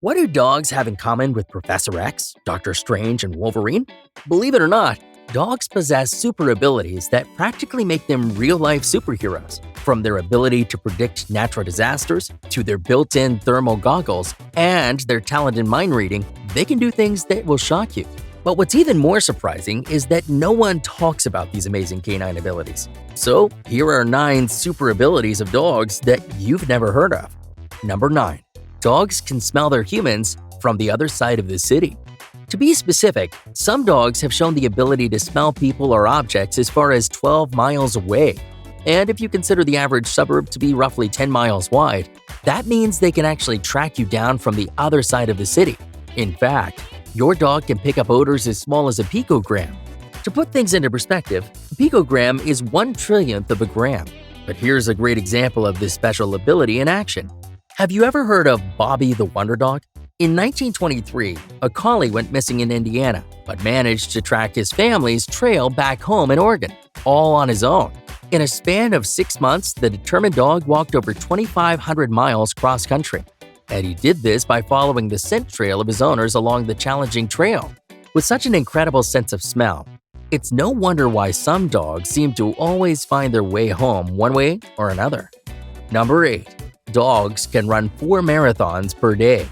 What do dogs have in common with Professor X, Doctor Strange, and Wolverine? Believe it or not, dogs possess super abilities that practically make them real-life superheroes. From their ability to predict natural disasters, to their built-in thermal goggles, and their talent in mind reading, they can do things that will shock you. But what's even more surprising is that no one talks about these amazing canine abilities. So, here are 9 super abilities of dogs that you've never heard of. Number 9. Dogs can smell their humans from the other side of the city. To be specific, some dogs have shown the ability to smell people or objects as far as 12 miles away. And if you consider the average suburb to be roughly 10 miles wide, that means they can actually track you down from the other side of the city. In fact, your dog can pick up odors as small as a picogram. To put things into perspective, a picogram is 1/1,000,000th of a gram. But here's a great example of this special ability in action. Have you ever heard of Bobby the Wonder Dog? In 1923, a collie went missing in Indiana, but managed to track his family's trail back home in Oregon, all on his own. In a span of 6 months, the determined dog walked over 2,500 miles cross-country. And he did this by following the scent trail of his owners along the challenging trail. With such an incredible sense of smell, it's no wonder why some dogs seem to always find their way home one way or another. Number 8. Dogs can run 4 marathons per day.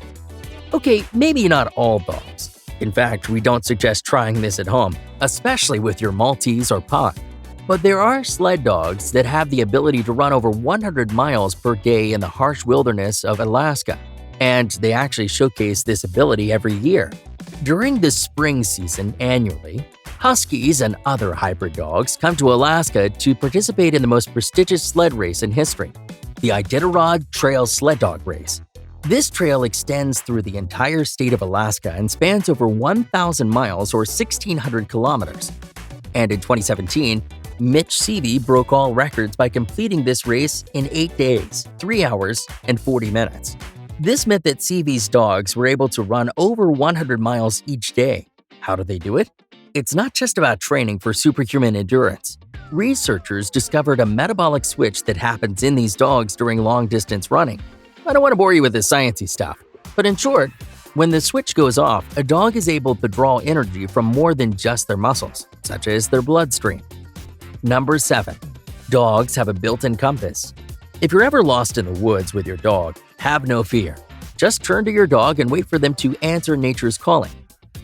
Okay, maybe not all dogs. In fact, we don't suggest trying this at home, especially with your Maltese or Pug. But there are sled dogs that have the ability to run over 100 miles per day in the harsh wilderness of Alaska, and they actually showcase this ability every year. During the spring season annually, Huskies and other hybrid dogs come to Alaska to participate in the most prestigious sled race in history, the Iditarod Trail Sled Dog Race. This trail extends through the entire state of Alaska and spans over 1,000 miles or 1,600 kilometers. And in 2017, Mitch Seavey broke all records by completing this race in 8 days, 3 hours, and 40 minutes. This meant that Seavey's dogs were able to run over 100 miles each day. How do they do it? It's not just about training for superhuman endurance. Researchers discovered a metabolic switch that happens in these dogs during long-distance running. I don't want to bore you with this sciencey stuff, but in short, when the switch goes off, a dog is able to draw energy from more than just their muscles, such as their bloodstream. Number 7. Dogs have a built-in compass. If you're ever lost in the woods with your dog, have no fear. Just turn to your dog and wait for them to answer nature's calling.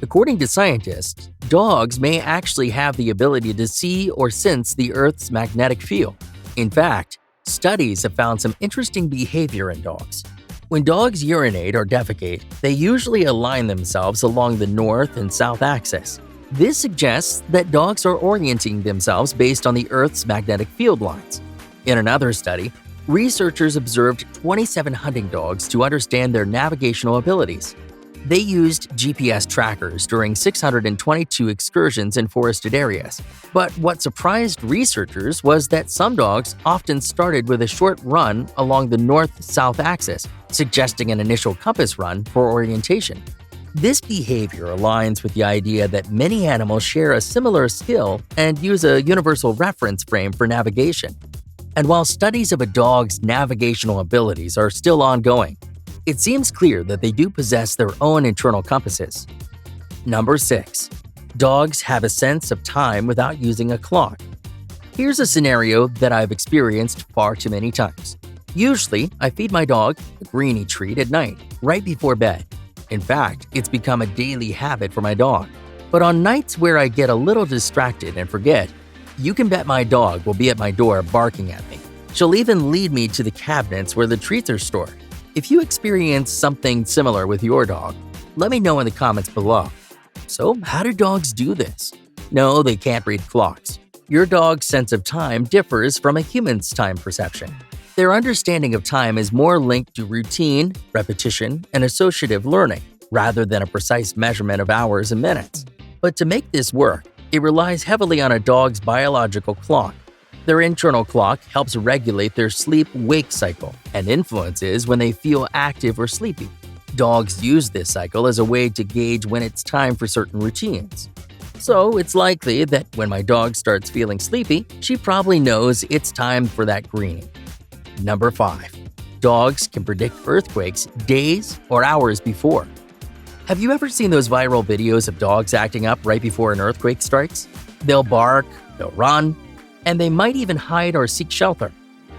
According to scientists, dogs may actually have the ability to see or sense the Earth's magnetic field. In fact, studies have found some interesting behavior in dogs. When dogs urinate or defecate, they usually align themselves along the north and south axis. This suggests that dogs are orienting themselves based on the Earth's magnetic field lines. In another study, researchers observed 27 hunting dogs to understand their navigational abilities. They used GPS trackers during 622 excursions in forested areas. But what surprised researchers was that some dogs often started with a short run along the north-south axis, suggesting an initial compass run for orientation. This behavior aligns with the idea that many animals share a similar skill and use a universal reference frame for navigation. And while studies of a dog's navigational abilities are still ongoing, it seems clear that they do possess their own internal compasses. Number 6. Dogs have a sense of time without using a clock. Here's a scenario that I've experienced far too many times. Usually, I feed my dog a greenie treat at night, right before bed. In fact, it's become a daily habit for my dog. But on nights where I get a little distracted and forget, you can bet my dog will be at my door barking at me. She'll even lead me to the cabinets where the treats are stored. If you experience something similar with your dog, let me know in the comments below. So, how do dogs do this? No, they can't read clocks. Your dog's sense of time differs from a human's time perception. Their understanding of time is more linked to routine, repetition, and associative learning, rather than a precise measurement of hours and minutes. But to make this work, it relies heavily on a dog's biological clock. Their internal clock helps regulate their sleep-wake cycle and influences when they feel active or sleepy. Dogs use this cycle as a way to gauge when it's time for certain routines. So it's likely that when my dog starts feeling sleepy, she probably knows it's time for that greenie. Number 5. dogs can predict earthquakes days or hours before. Have you ever seen those viral videos of dogs acting up right before an earthquake strikes? They'll bark, they'll run, and they might even hide or seek shelter.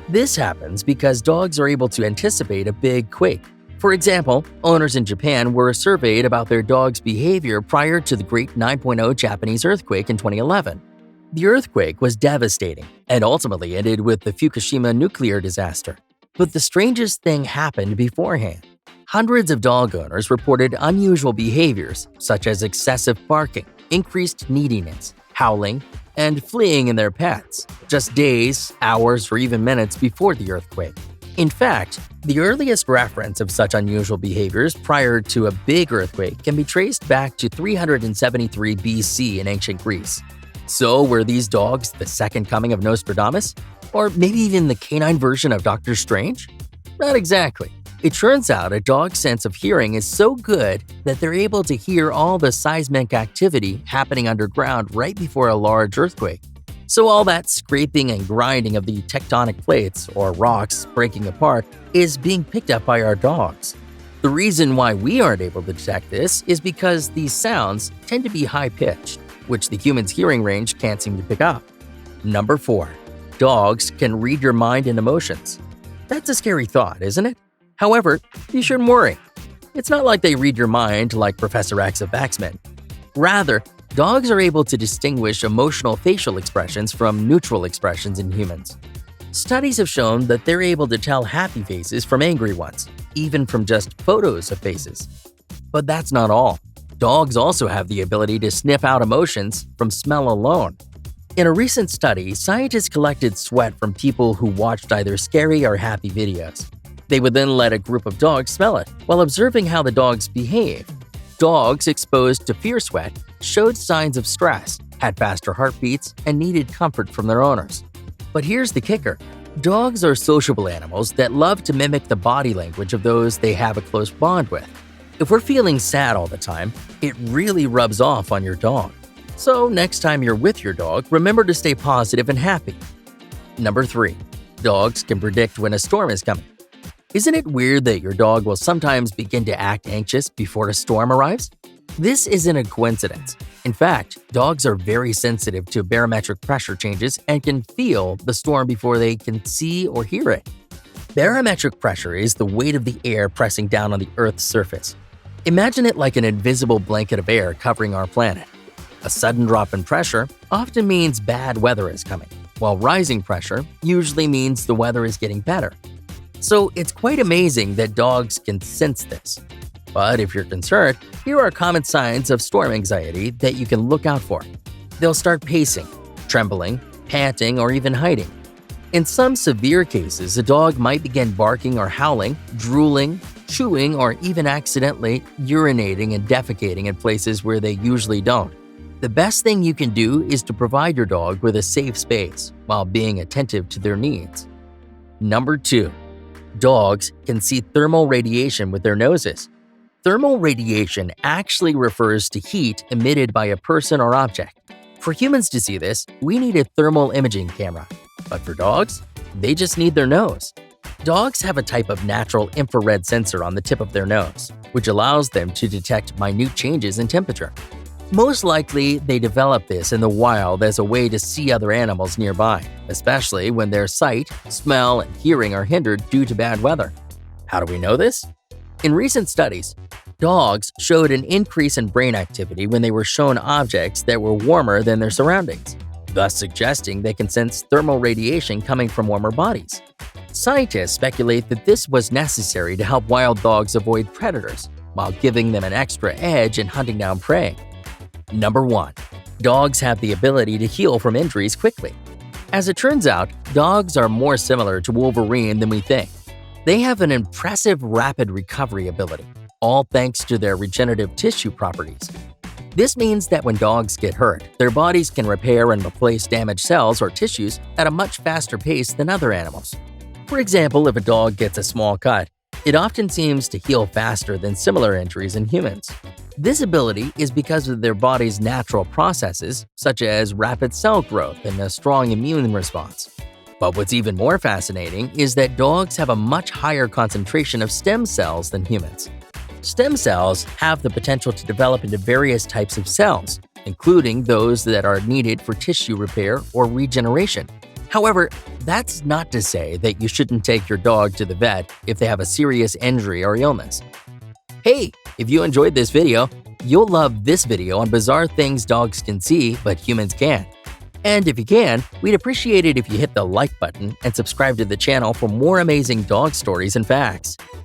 This happens because dogs are able to anticipate a big quake. For example, owners in Japan were surveyed about their dog's behavior prior to the Great 9.0 Japanese earthquake in 2011. The earthquake was devastating and ultimately ended with the Fukushima nuclear disaster. But the strangest thing happened beforehand. Hundreds of dog owners reported unusual behaviors such as excessive barking, increased neediness, howling, and fleeing in their pets, just days, hours, or even minutes before the earthquake. In fact, the earliest reference of such unusual behaviors prior to a big earthquake can be traced back to 373 BC in ancient Greece. So were these dogs the second coming of Nostradamus? Or maybe even the canine version of Doctor Strange? Not exactly. It turns out a dog's sense of hearing is so good that they're able to hear all the seismic activity happening underground right before a large earthquake. So all that scraping and grinding of the tectonic plates, or rocks, breaking apart, is being picked up by our dogs. The reason why we aren't able to detect this is because these sounds tend to be high-pitched, which the human's hearing range can't seem to pick up. Number 4. Dogs can read your mind and emotions. That's a scary thought, isn't it? However, you shouldn't worry. It's not like they read your mind like Professor X of X-Men. Rather, dogs are able to distinguish emotional facial expressions from neutral expressions in humans. Studies have shown that they're able to tell happy faces from angry ones, even from just photos of faces. But that's not all. Dogs also have the ability to sniff out emotions from smell alone. In a recent study, scientists collected sweat from people who watched either scary or happy videos. They would then let a group of dogs smell it while observing how the dogs behave. Dogs exposed to fear sweat showed signs of stress, had faster heartbeats, and needed comfort from their owners. But here's the kicker. Dogs are sociable animals that love to mimic the body language of those they have a close bond with. If we're feeling sad all the time, it really rubs off on your dog. So next time you're with your dog, remember to stay positive and happy. Number 3. Dogs can predict when a storm is coming. Isn't it weird that your dog will sometimes begin to act anxious before a storm arrives? This isn't a coincidence. In fact, dogs are very sensitive to barometric pressure changes and can feel the storm before they can see or hear it. Barometric pressure is the weight of the air pressing down on the Earth's surface. Imagine it like an invisible blanket of air covering our planet. A sudden drop in pressure often means bad weather is coming, while rising pressure usually means the weather is getting better. So it's quite amazing that dogs can sense this. But if you're concerned, here are common signs of storm anxiety that you can look out for. They'll start pacing, trembling, panting, or even hiding. In some severe cases, a dog might begin barking or howling, drooling, chewing, or even accidentally urinating and defecating in places where they usually don't. The best thing you can do is to provide your dog with a safe space while being attentive to their needs. Number 2. Dogs can see thermal radiation with their noses. Thermal radiation actually refers to heat emitted by a person or object. For humans to see this, we need a thermal imaging camera. But for dogs, they just need their nose. Dogs have a type of natural infrared sensor on the tip of their nose, which allows them to detect minute changes in temperature. Most likely, they developed this in the wild as a way to see other animals nearby, especially when their sight, smell, and hearing are hindered due to bad weather. How do we know this? In recent studies, dogs showed an increase in brain activity when they were shown objects that were warmer than their surroundings, thus suggesting they can sense thermal radiation coming from warmer bodies. Scientists speculate that this was necessary to help wild dogs avoid predators, while giving them an extra edge in hunting down prey. Number 1. Dogs have the ability to heal from injuries quickly. As it turns out, dogs are more similar to Wolverine than we think. They have an impressive rapid recovery ability, all thanks to their regenerative tissue properties. This means that when dogs get hurt, their bodies can repair and replace damaged cells or tissues at a much faster pace than other animals. For example, if a dog gets a small cut, it often seems to heal faster than similar injuries in humans. This ability is because of their body's natural processes, such as rapid cell growth and a strong immune response. But what's even more fascinating is that dogs have a much higher concentration of stem cells than humans. Stem cells have the potential to develop into various types of cells, including those that are needed for tissue repair or regeneration. However, that's not to say that you shouldn't take your dog to the vet if they have a serious injury or illness. Hey, if you enjoyed this video, you'll love this video on bizarre things dogs can see but humans can't. And if you can, we'd appreciate it if you hit the like button and subscribe to the channel for more amazing dog stories and facts.